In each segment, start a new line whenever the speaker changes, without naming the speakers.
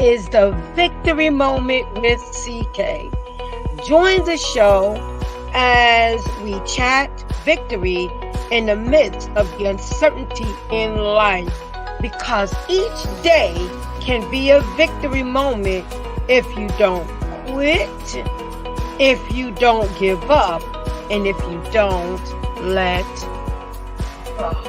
is the Victory Moment with CK. Join the show as we chat victory in the midst of the uncertainty in life, because each day can be a victory moment if you don't quit, if you don't give up, and if you don't let go.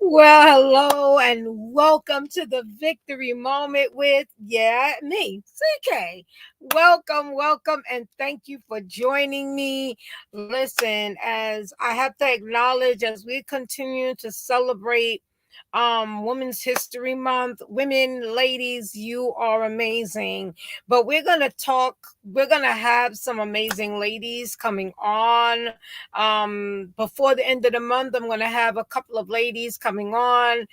Well, hello and welcome to the Victory Moment with, me, CK. Welcome, and thank you for joining me. Listen, as I have to acknowledge, as we continue to celebrate Women's History Month, women, ladies, you are amazing. But we're gonna have some amazing ladies coming on. Before the end of the month, I'm gonna have a couple of ladies coming on,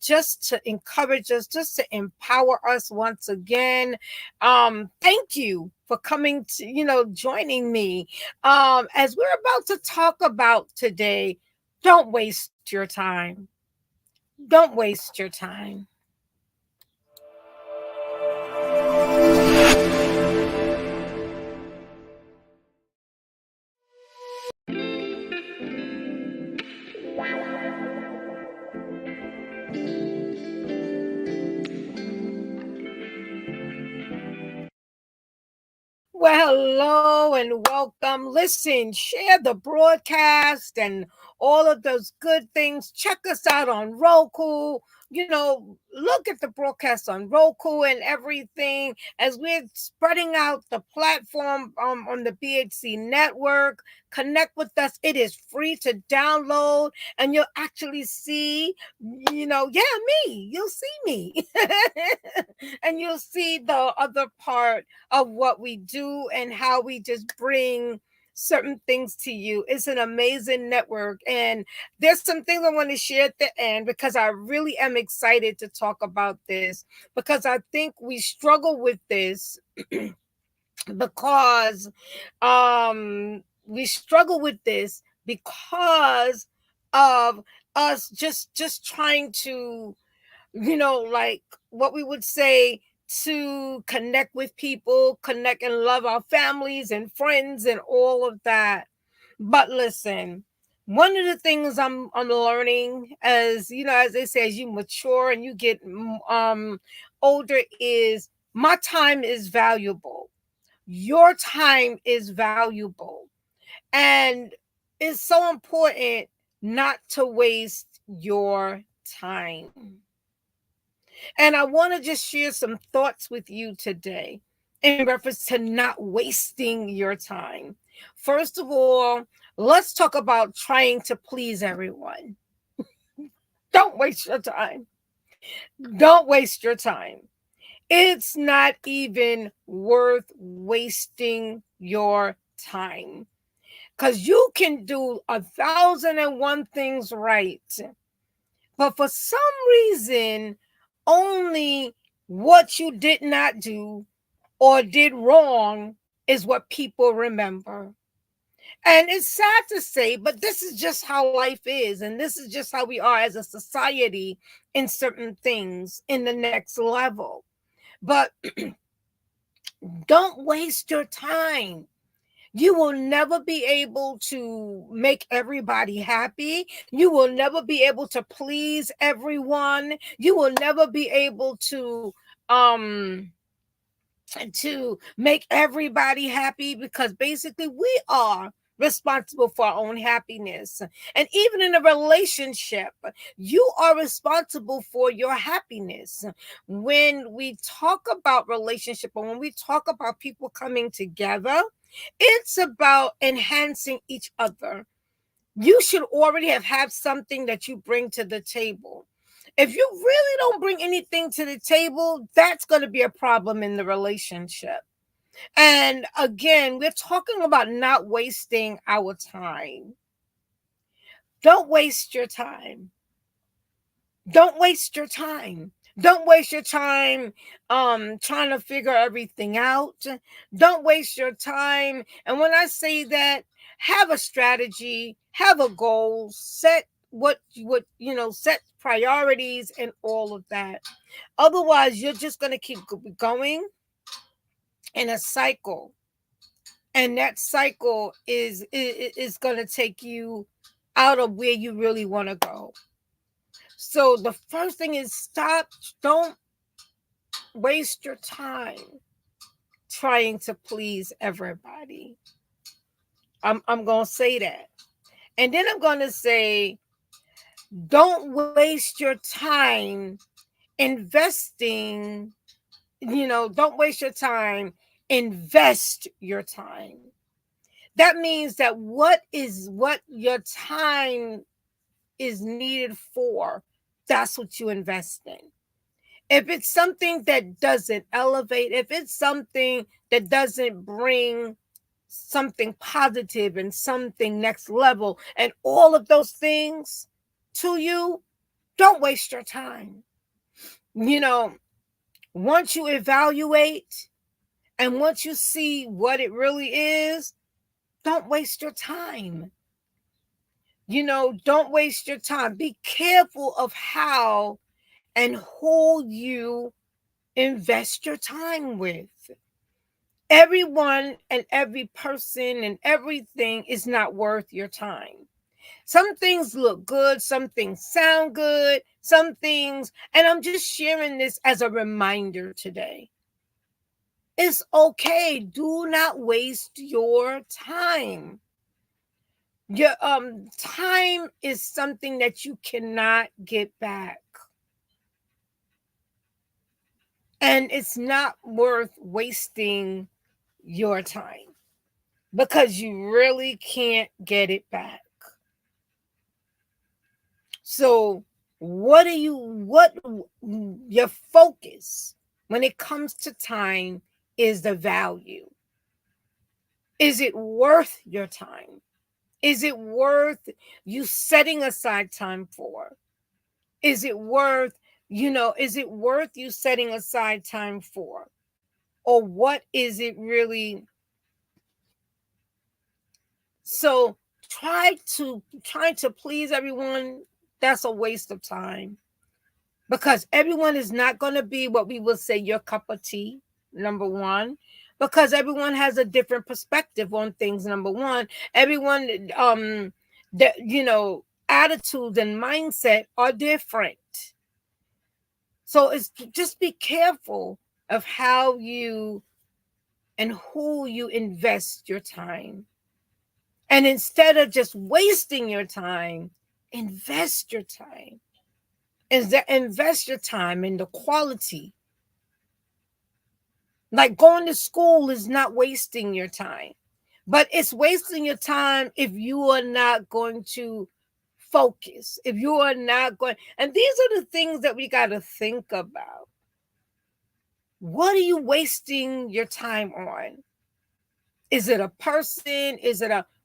just to encourage us, just to empower us once again. Thank you for coming to, joining me. As we're about to talk about today, don't waste your time. Don't waste your time. Well, hello and welcome. Listen, share the broadcast and all of those good things. Check us out on Roku. Look at the broadcast on Roku and everything as we're spreading out the platform on the BHC network. Connect with us. It is free to download, and you'll actually see, me. You'll see me. And you'll see the other part of what we do and how we just bring certain things to you. It's an amazing network, and there's some things I want to share at the end because I really am excited to talk about this, because I think we struggle with this because we struggle with this because of us just trying to, like what we would say, to connect with people, connect and love our families and friends and all of that. But listen, one of the things I'm learning, as as they say, as you mature and you get older, is my time is valuable. Your time is valuable, and it's so important not to waste your time. And I want to just share some thoughts with you today in reference to not wasting your time. First of all, let's talk about trying to please everyone. Don't waste your time. Don't waste your time. It's not even worth wasting your time, because you can do 1,001 things right. But for some reason, only what you did not do or did wrong is what people remember. And it's sad to say, but this is just how life is. And this is just how we are as a society in certain things in the next level. But don't waste your time. You will never be able to make everybody happy. You will never be able to please everyone. You will never be able to make everybody happy, because basically we are responsible for our own happiness. And even in a relationship, you are responsible for your happiness. When we talk about relationship, or when we talk about people coming together, it's about enhancing each other. You should already have something that you bring to the table. If you really don't bring anything to the table, that's going to be a problem in the relationship. And again, we're talking about not wasting our time. Don't waste your time. Don't waste your time. Don't waste your time trying to figure everything out. Don't waste your time. And when I say that, have a strategy, have a goal, set what set priorities and all of that. Otherwise, you're just going to keep going in a cycle. And that cycle is going to take you out of where you really want to go. So the first thing is stop. Don't waste your time trying to please everybody. I'm going to say that. And then I'm going to say, don't waste your time investing, don't waste your time, invest your time. That means that what your time is needed for, that's what you invest in. If it's something that doesn't elevate, if it's something that doesn't bring something positive and something next level and all of those things to you, don't waste your time. You know, once you evaluate and once you see what it really is, don't waste your time. Don't waste your time. Be careful of how and who you invest your time with. Everyone and every person and everything is not worth your time. Some things look good, some things sound good, some things, and I'm just sharing this as a reminder today. It's okay. Do not waste your time. Your time is something that you cannot get back. And it's not worth wasting your time because you really can't get it back. So, what your focus when it comes to time is the value. Is it worth your time? Is it worth you setting aside time for? Is it worth, is it worth you setting aside time for? Or what is it really? So trying to please everyone, that's a waste of time. Because everyone is not going to be what we will say your cup of tea, number one. Because everyone has a different perspective on things, number one. Everyone attitudes and mindset are different. So it's just be careful of how you and who you invest your time. And instead of just wasting your time, invest your time. Invest your time in the quality. Like going to school is not wasting your time, but it's wasting your time if you are not going to focus, if you are not going. And these are the things that we got to think about. What are you wasting your time on? Is it a person?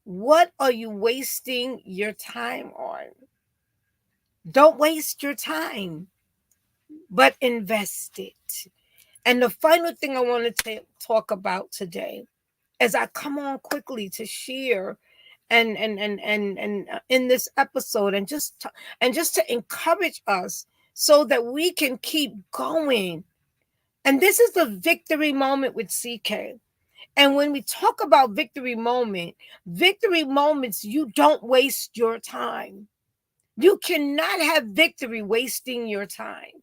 What are you wasting your time on? Don't waste your time, but invest it. And the final thing I want to talk about today, as I come on quickly to share and in this episode, and just to encourage us so that we can keep going. And this is the victory moment with CK. And when we talk about victory moments, you don't waste your time. You cannot have victory wasting your time.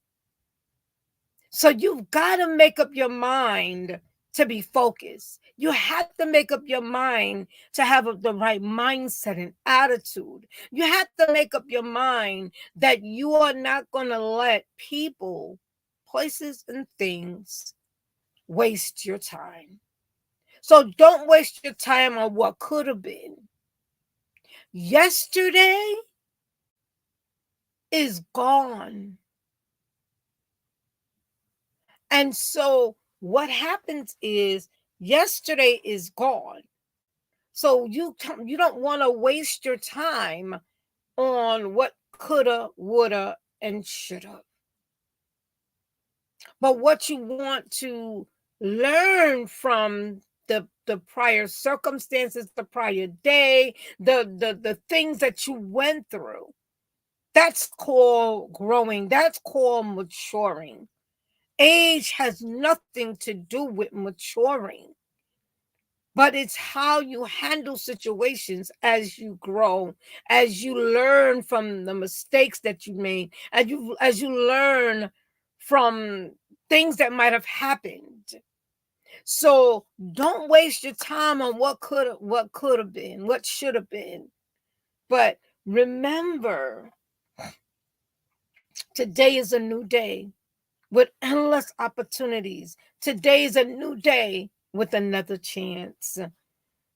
So you've got to make up your mind to be focused. You have to make up your mind to have the right mindset and attitude. You have to make up your mind that you are not going to let people, places, and things waste your time. So don't waste your time on what could have been. Yesterday is gone. And so what happens is yesterday is gone. So you don't want to waste your time on what coulda, woulda, and shoulda. but what you want to learn from the prior circumstances, the prior day, the things that you went through. That's called growing. That's called maturing. Age has nothing to do with maturing, but it's how you handle situations as you grow, as you learn from the mistakes that you made, as you learn from things that might have happened. So don't waste your time on what could have been, what should have been. But remember, today is a new day with endless opportunities. Today is a new day with another chance.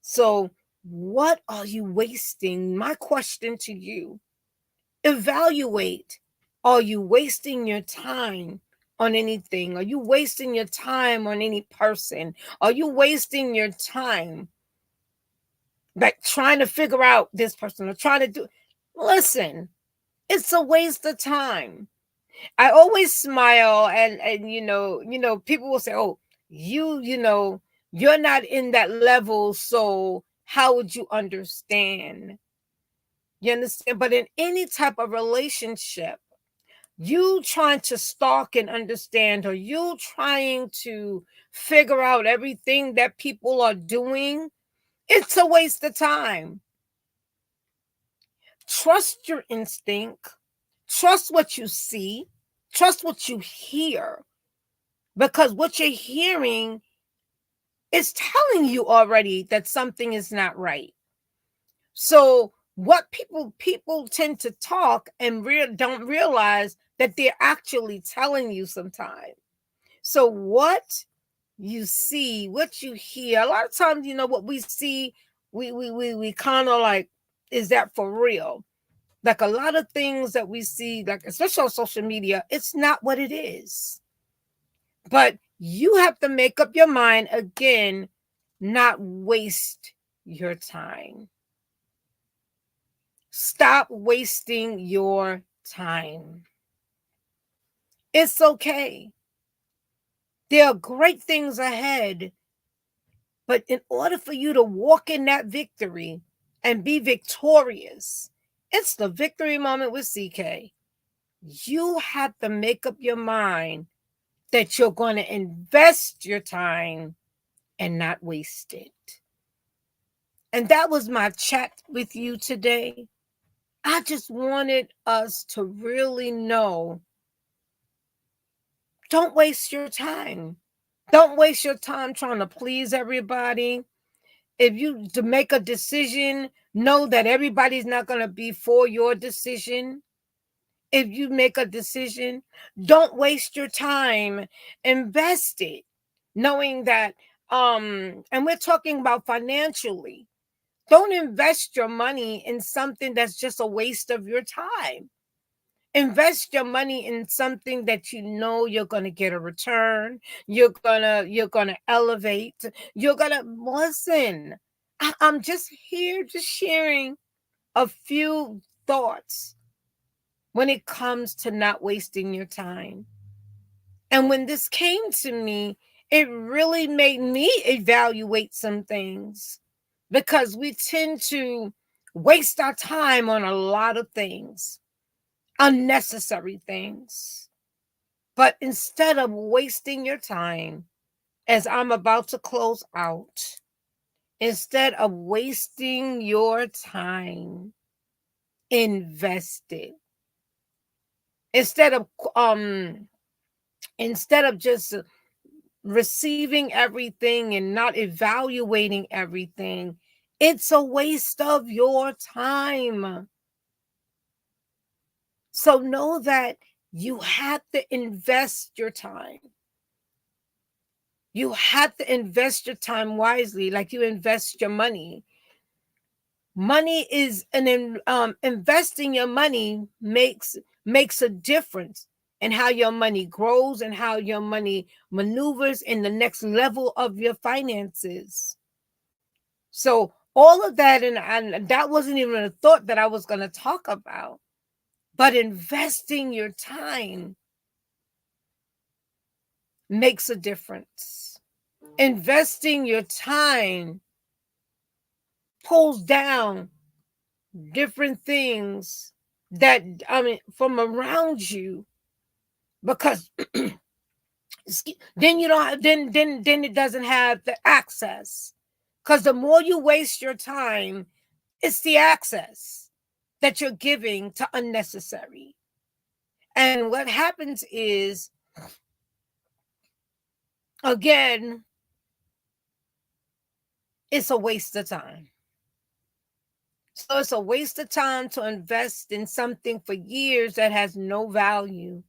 So, what are you wasting? My question to you, evaluate. Are you wasting your time on anything? Are you wasting your time on any person? Are you wasting your time like trying to figure out this person or trying to do? Listen, it's a waste of time. I always smile, and people will say, "Oh, you're not in that level, so how would you understand?" You understand? But in any type of relationship, you trying to stalk and understand, or you trying to figure out everything that people are doing, it's a waste of time. Trust your instinct. Trust what you see. Trust what you hear, because what you're hearing is telling you already that something is not right. So what people tend to talk and don't realize that they're actually telling you sometimes. So what you see, what you hear, a lot of times, what we see, we kind of like, is that for real? Like a lot of things that we see, like especially on social media, it's not what it is. But you have to make up your mind again, not waste your time. Stop wasting your time. It's okay. There are great things ahead. But in order for you to walk in that victory and be victorious, it's the victory moment with CK. You have to make up your mind that you're going to invest your time and not waste it. And that was my chat with you today. I just wanted us to really know, don't waste your time. Don't waste your time trying to please everybody. If you to make a decision, know that everybody's not going to be for your decision. If you make a decision, don't waste your time. Invest it, knowing that and we're talking about financially. Don't invest your money in something that's just a waste of your time. Invest your money in something that you know you're going to get a return. You're going to elevate. You're going to listen. I'm just here just sharing a few thoughts when it comes to not wasting your time. And when this came to me, it really made me evaluate some things, because we tend to waste our time on a lot of things, unnecessary things. But instead of wasting your time, as I'm about to close out, instead of wasting your time, invest it. Instead of just receiving everything and not evaluating everything, it's a waste of your time. So know that you have to invest your time. You have to invest your time wisely, like you invest your money. Money is investing your money makes a difference in how your money grows and how your money maneuvers in the next level of your finances. So all of that, and that wasn't even a thought that I was going to talk about, but investing your time. makes a difference. Investing your time pulls down different things that, I mean, from around you, because then you don't have, then it doesn't have the access. Because the more you waste your time, it's the access that you're giving to unnecessary. And what happens is, again, it's a waste of time. So it's a waste of time to invest in something for years that has no value,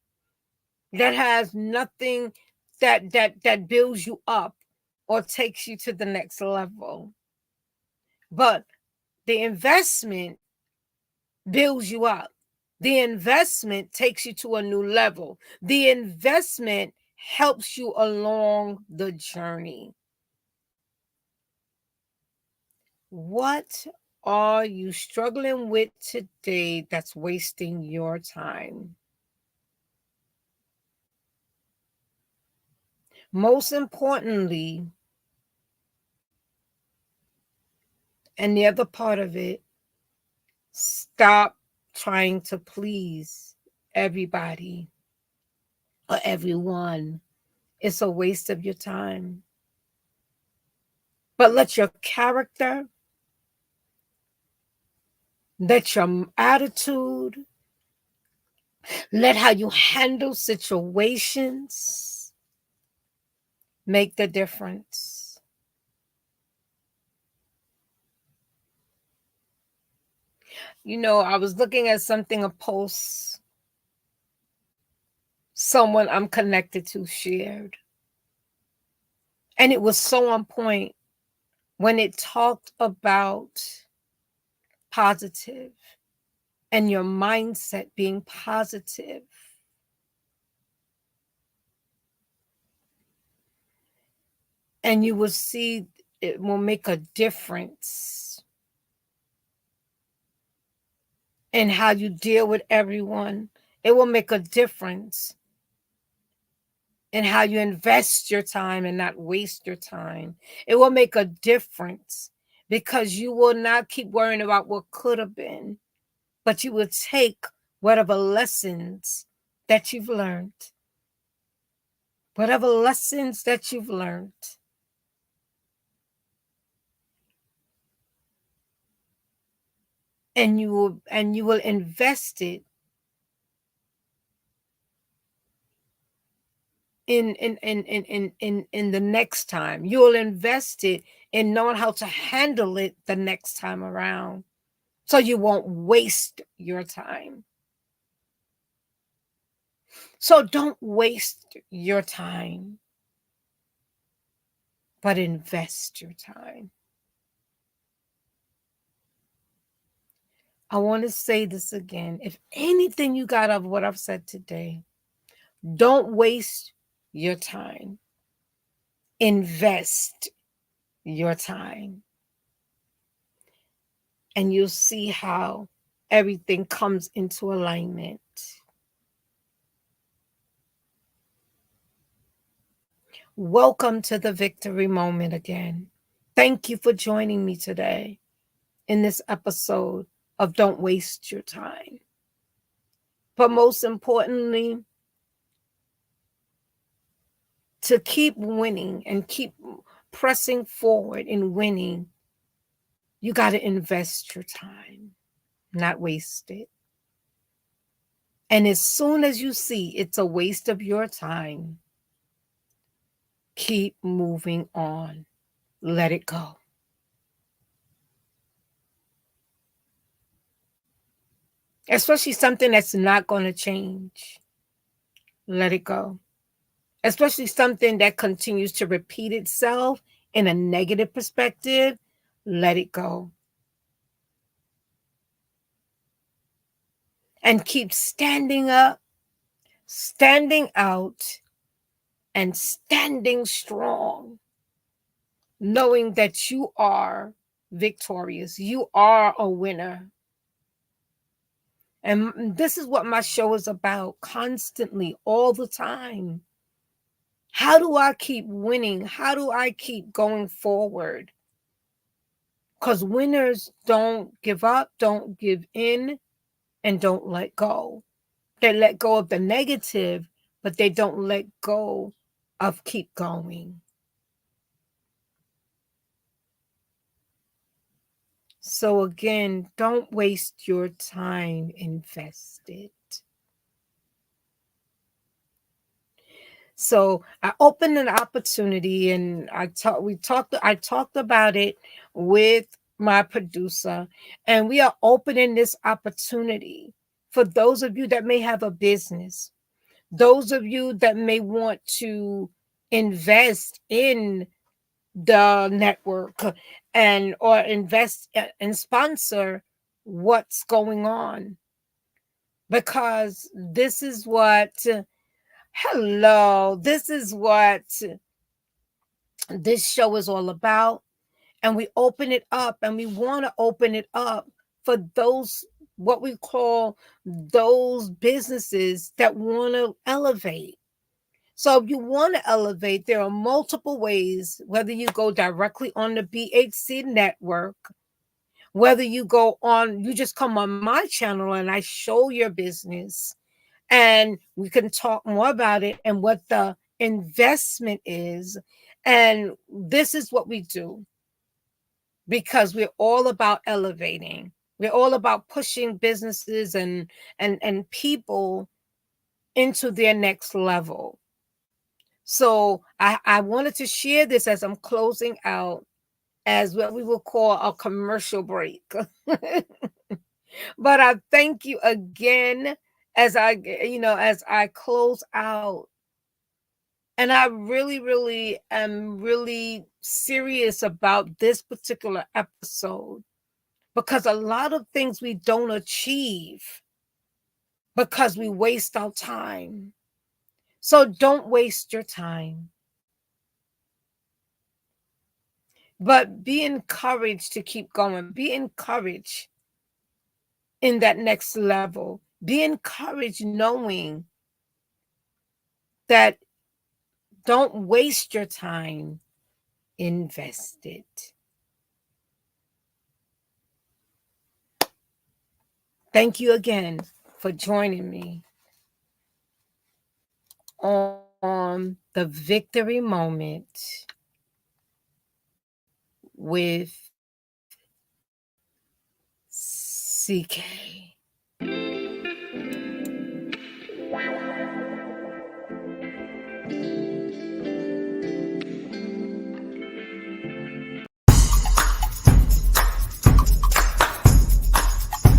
that has nothing that builds you up or takes you to the next level. But the investment builds you up. The investment takes you to a new level. The investment helps you along the journey. What are you struggling with today that's wasting your time? Most importantly, and the other part of it, stop trying to please everybody or everyone. It's a waste of your time. But let your character, let your attitude, let how you handle situations make the difference. You know, I was looking at something, a post someone I'm connected to shared. And it was so on point when it talked about positive and your mindset being positive. And you will see it will make a difference in how you deal with everyone. It will make a difference in how you invest your time and not waste your time. It will make a difference because you will not keep worrying about what could have been, but you will take whatever lessons that you've learned, whatever lessons that you've learned, and you will invest it in the next time. You will invest it in knowing how to handle it the next time around, so you won't waste your time. So don't waste your time, but invest your time. I want to say this again. If anything you got out of what I've said today, don't waste your time. Invest your time. And you'll see how everything comes into alignment. Welcome to the Victory Moment again. Thank you for joining me today in this episode of Don't Waste Your Time. But most importantly, to keep winning and keep pressing forward in winning, you got to invest your time, not waste it. And as soon as you see it's a waste of your time, keep moving on. Let it go. Especially something that's not going to change. Let it go. Especially something that continues to repeat itself in a negative perspective. Let it go. And keep standing up, standing out, and standing strong, knowing that you are victorious. You are a winner. And this is what my show is about constantly, all the time. How do I keep winning? How do I keep going forward? Because winners don't give up, don't give in, and don't let go. They let go of the negative, but they don't let go of keep going. So again, don't waste your time, invest it. So I opened an opportunity and I talked about it with my producer, and we are opening this opportunity for those of you that may have a business, those of you that may want to invest in the network and or invest and sponsor what's going on, because this is what hello, this is what this show is all about. And we open it up, and we want to open it up for those, what we call those businesses that want to elevate. So if you want to elevate, there are multiple ways, whether you go directly on the BHC network, whether you go on, you just come on my channel and I show your business, and we can talk more about it and what the investment is. And this is what we do, because we're all about elevating. We're all about pushing businesses and people into their next level. So I wanted to share this as I'm closing out, as what we will call a commercial break. But I thank you again as as I close out. And I really, really am really serious about this particular episode, because a lot of things we don't achieve because we waste our time. So don't waste your time, but be encouraged to keep going. Be encouraged in that next level. Be encouraged knowing that don't waste your time, invest it. Thank you again for joining me on the Victory Moment with CK.